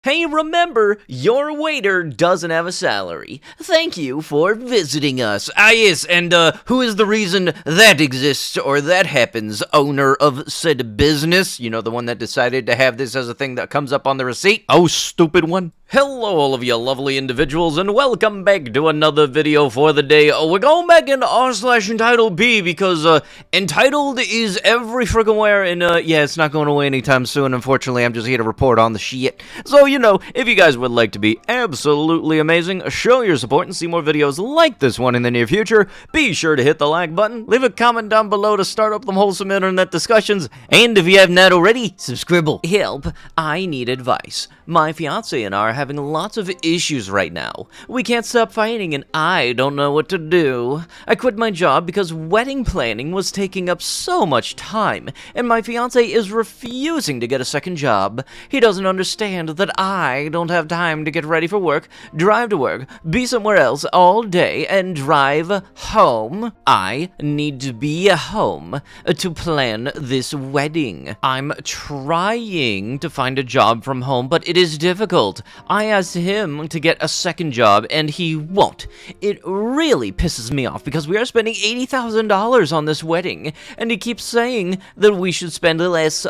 Hey, remember, your waiter doesn't have a salary. Thank you for visiting us. Yes, and who is the reason that exists or that happens? Owner of said business? You know, the one that decided to have this as a thing that comes up on the receipt? Oh, stupid one. Hello, all of you lovely individuals, and welcome back to another video for the day. We're going back into r/entitledB because entitled is every friggin' where, and yeah, it's not going away anytime soon. Unfortunately, I'm just here to report on the shit. So, you know, if you guys would like to be absolutely amazing, show your support and see more videos like this one in the near future, be sure to hit the like button, leave a comment down below to start up them wholesome internet discussions, and if you have not already, subscribe. Help, I need advice. My fiance and I are having lots of issues right now. We can't stop fighting and I don't know what to do. I quit my job because wedding planning was taking up so much time, and my fiance is refusing to get a second job. He doesn't understand that I don't have time to get ready for work, drive to work, be somewhere else all day, and drive home. I need to be home to plan this wedding. I'm trying to find a job from home, but it is difficult. I asked him to get a second job, and he won't. It really pisses me off because we are spending $80,000 on this wedding, and he keeps saying that we should spend less.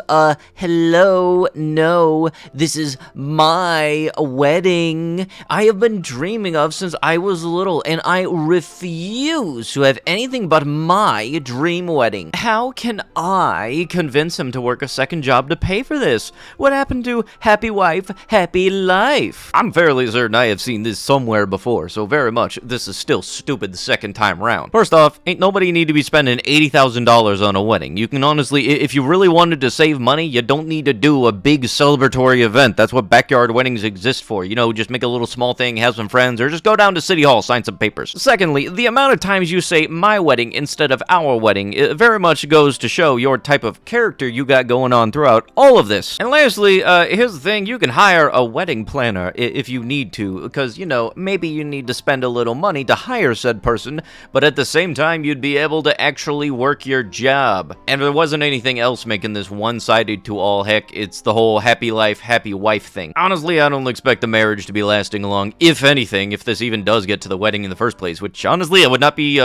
Hello, no, this is my wedding. I have been dreaming of since I was little, and I refuse to have anything but my dream wedding. How can I convince him to work a second job to pay for this? What happened to happy wife, happy life? I'm fairly certain I have seen this somewhere before, so very much this is still stupid the second time round. First off, ain't nobody need to be spending $80,000 on a wedding. You can honestly, if you really wanted to save money, you don't need to do a big celebratory event. That's what backyard weddings exist for. You know, just make a little small thing, have some friends, or just go down to City Hall, sign some papers. Secondly, the amount of times you say my wedding instead of our wedding, it very much goes to show your type of character you got going on throughout all of this. And lastly, here's the thing, you can hire a wedding planner if you need to, because, you know, maybe you need to spend a little money to hire said person, but at the same time, you'd be able to actually work your job. And there wasn't anything else making this one-sided to all heck, it's the whole happy life, happy wife thing. Honestly, I don't expect the marriage to be lasting long, if anything, if this even does get to the wedding in the first place, which honestly, it would not be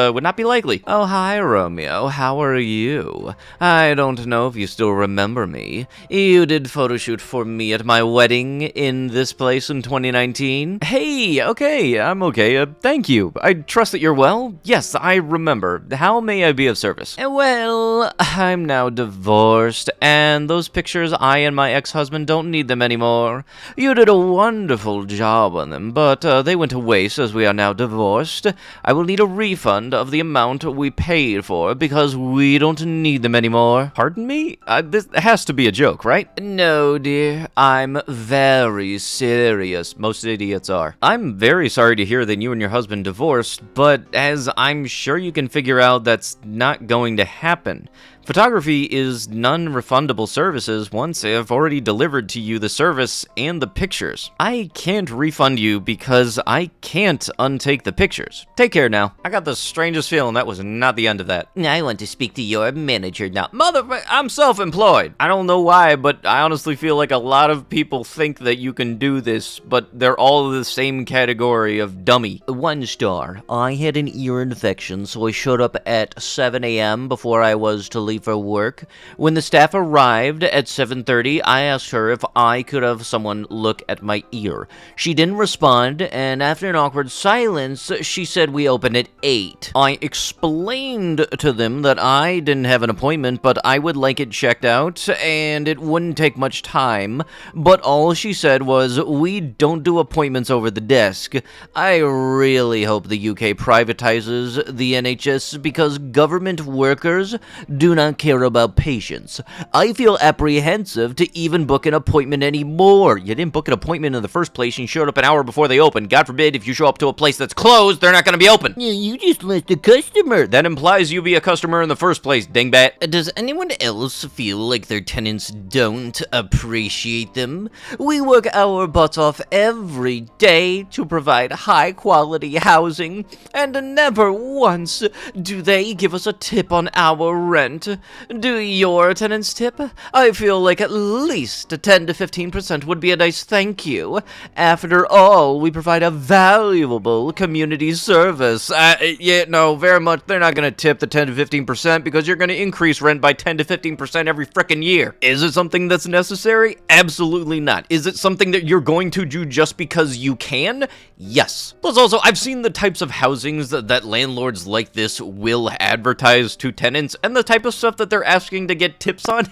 likely. Oh, hi, Romeo, how are you? I don't know if you still remember me. You did photo shoot for me at my wedding in this place in 2019. Hey, okay, I'm okay, thank you. I trust that you're well? Yes, I remember. How may I be of service? Well, I'm now divorced, and those pictures, I and my ex-husband don't need them anymore. You did a wonderful job on them, but they went to waste as we are now divorced. I will need a refund of the amount we paid for because we don't need them anymore. Pardon me? This has to be a joke, right? No, dear. I'm very serious. Most idiots are. I'm very sorry to hear that you and your husband divorced, but as I'm sure you can figure out, that's not going to happen. Photography is non-refundable services once they have already delivered to you the service and the pictures. I can't refund you because I can't untake the pictures. Take care now. I got the strangest feeling that was not the end of that. I want to speak to your manager now. I'm self-employed. I don't know why, but I honestly feel like a lot of people think that you can do this, but they're all the same category of dummy. 1 star. I had an ear infection, so I showed up at 7 a.m. before I was to leave for work. When the staff arrived at 7:30, I asked her if I could have someone look at my ear. She didn't respond, and after an awkward silence, she said we open at 8. I explained to them that I didn't have an appointment, but I would like it checked out, and it wouldn't take much time, but all she said was, we don't do appointments over the desk. I really hope the UK privatizes the NHS because government workers do not care about patients. I feel apprehensive to even book an appointment anymore. You didn't book an appointment in the first place and you showed up an hour before they opened. God forbid if you show up to a place that's closed, they're not going to be open. You just lost a customer. That implies you be a customer in the first place, dingbat. Does anyone else feel like their tenants don't appreciate them? We work our butts off every day to provide high quality housing, and never once do they give us a tip on our rent. Do your tenants tip? I feel like at least 10 to 15% would be a nice thank you. After all, we provide a valuable community service. Yeah, no, very much. They're not going to tip the 10 to 15% because you're going to increase rent by 10 to 15% every frickin' year. Is it something that's necessary? Absolutely not. Is it something that you're going to do just because you can? Yes. Plus also, I've seen the types of housings that landlords like this will advertise to tenants and the type of stuff that they're asking to get tips on.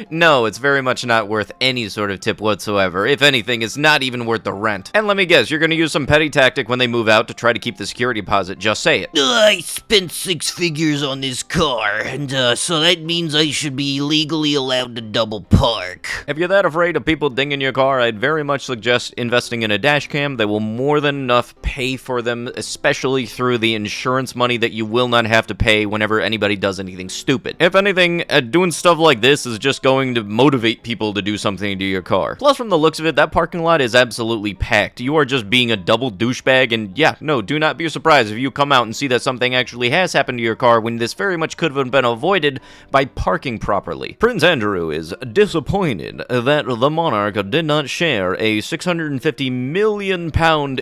No, it's very much not worth any sort of tip whatsoever. If anything, it's not even worth the rent. And let me guess, you're gonna use some petty tactic when they move out to try to keep the security deposit. Just say it. I spent 6 figures on this car, and so that means I should be legally allowed to double park. If you're that afraid of people dinging your car, I'd very much suggest investing in a dash cam. They will more than enough pay for them, especially through the insurance money that you will not have to pay whenever anybody does anything stupid. If anything, doing stuff like this is just going to motivate people to do something to your car. Plus, from the looks of it, that parking lot is absolutely packed. You are just being a double douchebag, and yeah, no, do not be surprised if you come out and see that something actually has happened to your car when this very much could have been avoided by parking properly. Prince Andrew is disappointed that the monarch did not share a £650 million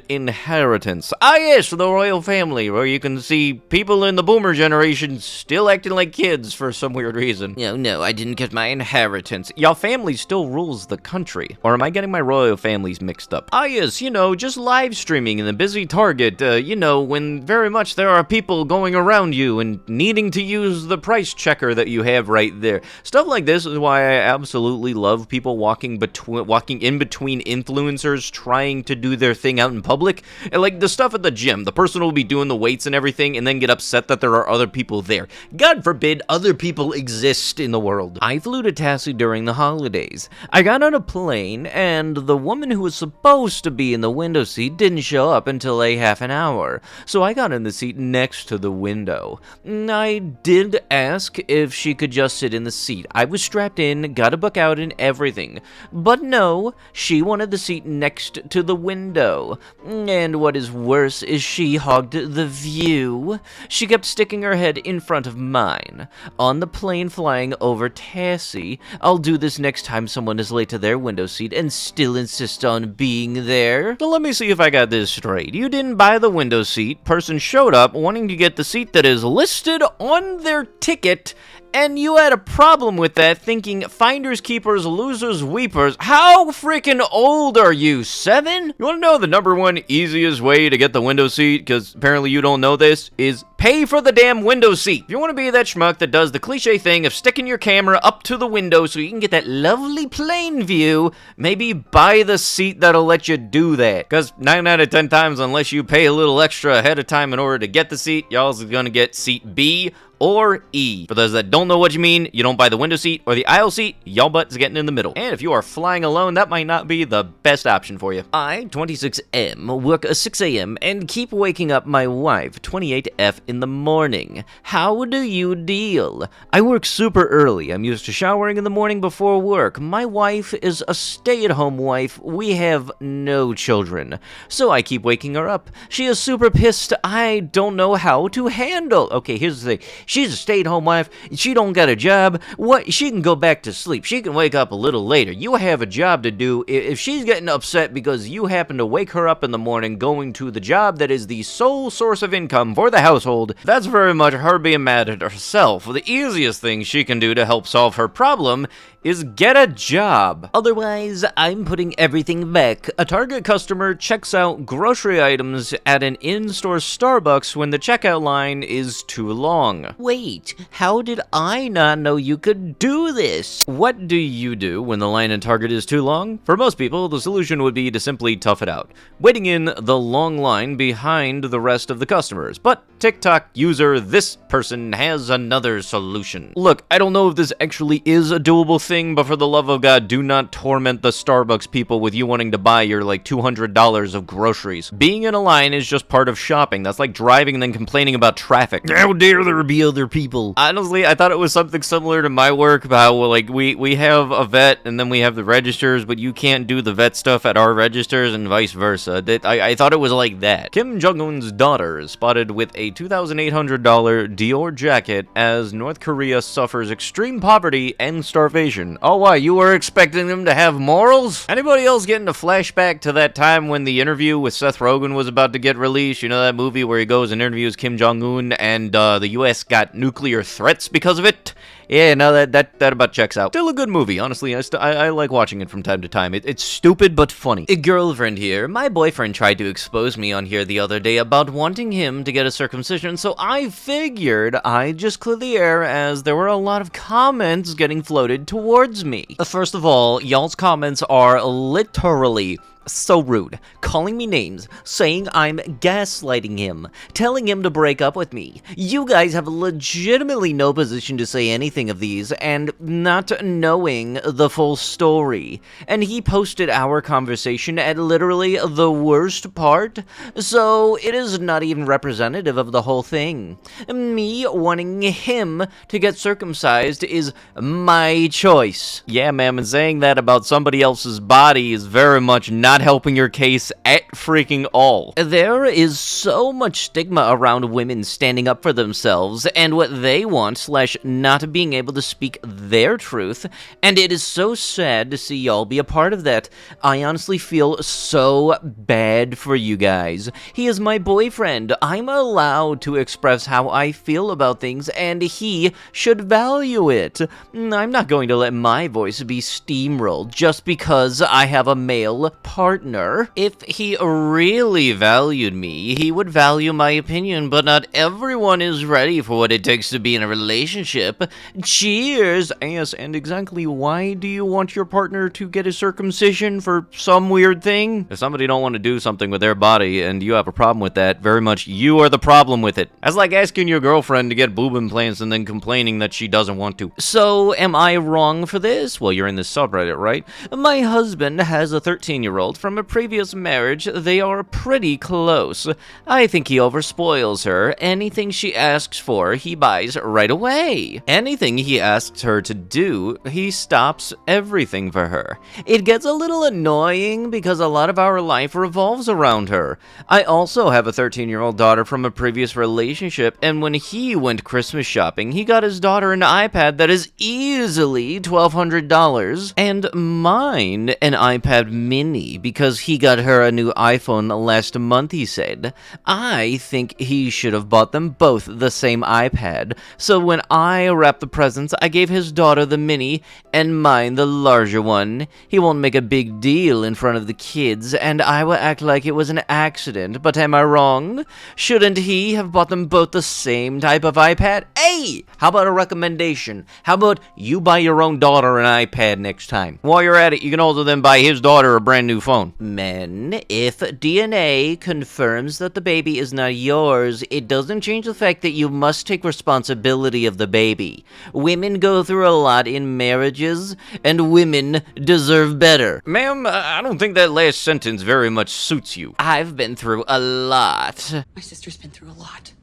inheritance. Ah yes, the royal family, where you can see people in the boomer generation still acting like kids for some weird reason. No, I didn't get my inheritance. Y'all family still rules the country. Or am I getting my royal families mixed up? Ah yes, just live streaming in the busy Target, when very much there are people going around you and needing to use the price checker that you have right there. Stuff like this is why I absolutely love people walking in between influencers trying to do their thing out in public. And like the stuff at the gym, the person will be doing the weights and everything and then get upset that there are other people there. God forbid other people exist in the world. I flew to Tassie during the holidays. I got on a plane and the woman who was supposed to be in the window seat didn't show up until a half an hour. So I got in the seat next to the window. I did ask if she could just sit in the seat. I was strapped in, got a book out and everything. But no, she wanted the seat next to the window. And what is worse is she hogged the view. She kept sticking her head in front of mine. On the plane flying over Tassie, I'll do this next time someone is late to their window seat and still insist on being there. So let me see if I got this straight. You didn't buy the window seat, person showed up wanting to get the seat that is listed on their ticket, and you had a problem with that, thinking finders keepers, losers weepers. How freaking old are you, 7? You want to know the number one easiest way to get the window seat, because apparently you don't know this, is pay for the damn window seat. If you want to be that schmuck that does the cliche thing of sticking your camera up to the window so you can get that lovely plane view, maybe buy the seat that'll let you do that. Because 9 out of 10 times, unless you pay a little extra ahead of time in order to get the seat, y'all's gonna get seat B or E. For those that don't know what you mean, you don't buy the window seat or the aisle seat, y'all butt is getting in the middle. And if you are flying alone, that might not be the best option for you. I, 26M, work 6 a.m. and keep waking up my wife, 28F, in the morning. How do you deal? I work super early. I'm used to showering in the morning before work. My wife is a stay-at-home wife. We have no children. So I keep waking her up. She is super pissed. I don't know how to handle. Okay, here's the thing. She's a stay-at-home wife. She don't got a job. What? She can go back to sleep. She can wake up a little later. You have a job to do. If she's getting upset because you happen to wake her up in the morning going to the job that is the sole source of income for the household, that's very much her being mad at herself. The easiest thing she can do to help solve her problem is get a job. Otherwise, I'm putting everything back. A Target customer checks out grocery items at an in-store Starbucks when the checkout line is too long. Wait, how did I not know you could do this? What do you do when the line in Target is too long? For most people, the solution would be to simply tough it out, waiting in the long line behind the rest of the customers. But TikTok user this person has another solution. Look, I don't know if this actually is a doable thing, thing, but for the love of God, do not torment the Starbucks people with you wanting to buy your, like, $200 of groceries. Being in a line is just part of shopping. That's like driving and then complaining about traffic. How dare there be other people? Honestly, I thought it was something similar to my work, how, like, we have a vet, and then we have the registers, but you can't do the vet stuff at our registers, and vice versa. I thought it was like that. Kim Jong-un's daughter is spotted with a $2,800 Dior jacket as North Korea suffers extreme poverty and starvation. Oh, why? You were expecting them to have morals? Anybody else getting a flashback to that time when the interview with Seth Rogen was about to get released? You know that movie where he goes and interviews Kim Jong-un and the US got nuclear threats because of it? Yeah, no, that about checks out. Still a good movie, honestly. I like watching it from time to time. It's stupid but funny. A girlfriend here. My boyfriend tried to expose me on here the other day about wanting him to get a circumcision, so I figured I'd just clear the air as there were a lot of comments getting floated towards me. First of all, y'all's comments are literally so rude, calling me names, saying I'm gaslighting him, telling him to break up with me. You guys have legitimately no position to say anything of these, and not knowing the full story. And he posted our conversation at literally the worst part, so it is not even representative of the whole thing. Me wanting him to get circumcised is my choice. Yeah, ma'am, and saying that about somebody else's body is very much not helping your case at freaking all. There is so much stigma around women standing up for themselves and what they want / not being able to speak their truth, and it is so sad to see y'all be a part of that. I honestly feel so bad for you guys. He is my boyfriend. I'm allowed to express how I feel about things, and he should value it. I'm not going to let my voice be steamrolled just because I have a male partner. If he really valued me, he would value my opinion, but not everyone is ready for what it takes to be in a relationship. Cheers! Yes, and exactly why do you want your partner to get a circumcision for some weird thing? If somebody don't want to do something with their body and you have a problem with that, very much you are the problem with it. That's like asking your girlfriend to get boob implants and then complaining that she doesn't want to. So, am I wrong for this? Well, you're in this subreddit, right? My husband has a 13-year-old from a previous marriage. They are pretty close. I think he overspoils her. Anything she asks for, he buys right away. Anything he asks her to do, he stops everything for her. It gets a little annoying because a lot of our life revolves around her. I also have a 13-year-old daughter from a previous relationship, and when he went Christmas shopping, he got his daughter an iPad that is easily $1,200, and mine an iPad mini because he got her a new iPhone last month, he said. I think he should have bought them both the same iPad, so when I wrapped the presents, I gave his daughter the mini and mine the larger one. He won't make a big deal in front of the kids, and I will act like it was an accident, but am I wrong? Shouldn't he have bought them both the same type of iPad? Hey! How about a recommendation? How about you buy your own daughter an iPad next time? While you're at it, you can also then buy his daughter a brand new phone. Men, if DNA confirms that the baby is not yours, it doesn't change the fact that you must take responsibility of the baby. Women go through a lot in marriages, and women deserve better. Ma'am, I don't think that last sentence very much suits you. I've been through a lot. My sister's been through a lot.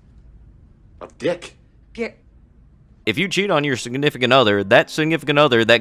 A dick. If you cheat on your significant other that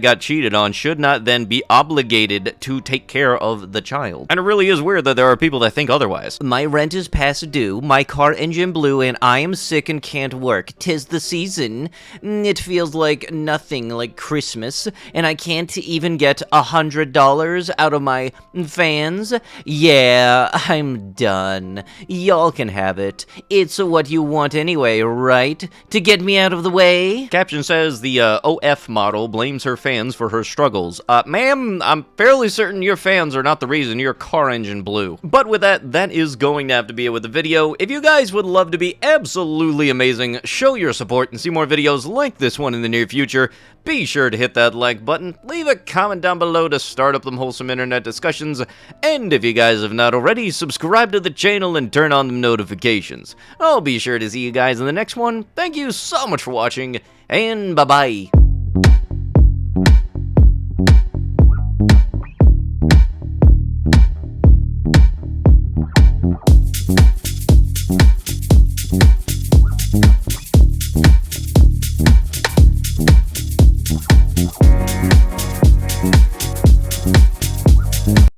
got cheated on should not then be obligated to take care of the child. And it really is weird that there are people that think otherwise. My rent is past due, my car engine blew, and I am sick and can't work. 'Tis the season. It feels like nothing like Christmas, and I can't even get $100 out of my fans. Yeah, I'm done. Y'all can have it. It's what you want anyway, right? To get me out of the way? Caption says the OF model blames her fans for her struggles. Ma'am, I'm fairly certain your fans are not the reason your car engine blew. But with that, that is going to have to be it with the video. If you guys would love to be absolutely amazing, show your support and see more videos like this one in the near future, be sure to hit that like button, leave a comment down below to start up them wholesome internet discussions, and if you guys have not already, subscribe to the channel and turn on the notifications. I'll be sure to see you guys in the next one. Thank you so much for watching, and bye-bye.